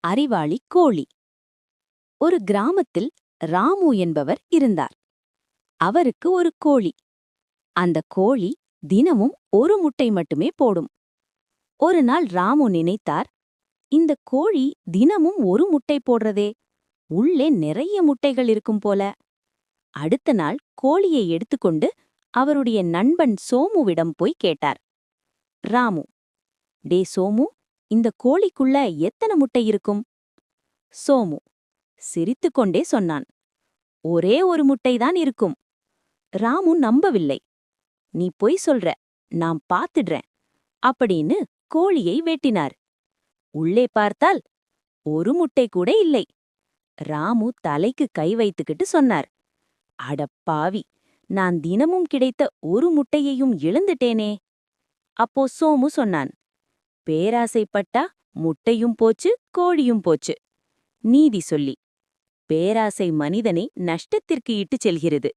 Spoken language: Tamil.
அறிவாளி கோழி. ஒரு கிராமத்தில் ராமு என்பவர் இருந்தார். அவருக்கு ஒரு கோழி. அந்த கோழி தினமும் ஒரு முட்டை மட்டுமே போடும். ஒரு நாள் ராமு நினைத்தார், இந்த கோழி தினமும் ஒரு முட்டை போடுறதே, உள்ளே நிறைய முட்டைகள் இருக்கும் போல. அடுத்த நாள் கோழியை எடுத்துக்கொண்டு அவருடைய நண்பன் சோமுவிடம் போய் கேட்டார். ராமு, டே சோமு, இந்த கோழிக்குள்ள எத்தனை முட்டை இருக்கும்? சோமு சிரித்துக்கொண்டே சொன்னான், ஒரே ஒரு முட்டைதான் இருக்கும். ராமு நம்பவில்லை. நீ பொய் சொல்ற, நான் பாத்துடுறேன் அப்படின்னு கோழியை வெட்டினார். உள்ளே பார்த்தால் ஒரு முட்டை கூட இல்லை. ராமு தலைக்கு கை வைத்துக்கிட்டு சொன்னார், அடப்பாவி, நான் தினமும் கிடைத்த ஒரு முட்டையையும் இழந்துட்டேனே. அப்போ சோமு சொன்னான், பேராசைப்பட்டா முட்டையும் போச்சு, கோழியும் போச்சு. நீதி சொல்லி, பேராசை மனிதனை நஷ்டத்திற்கு இட்டுச் செல்கிறது.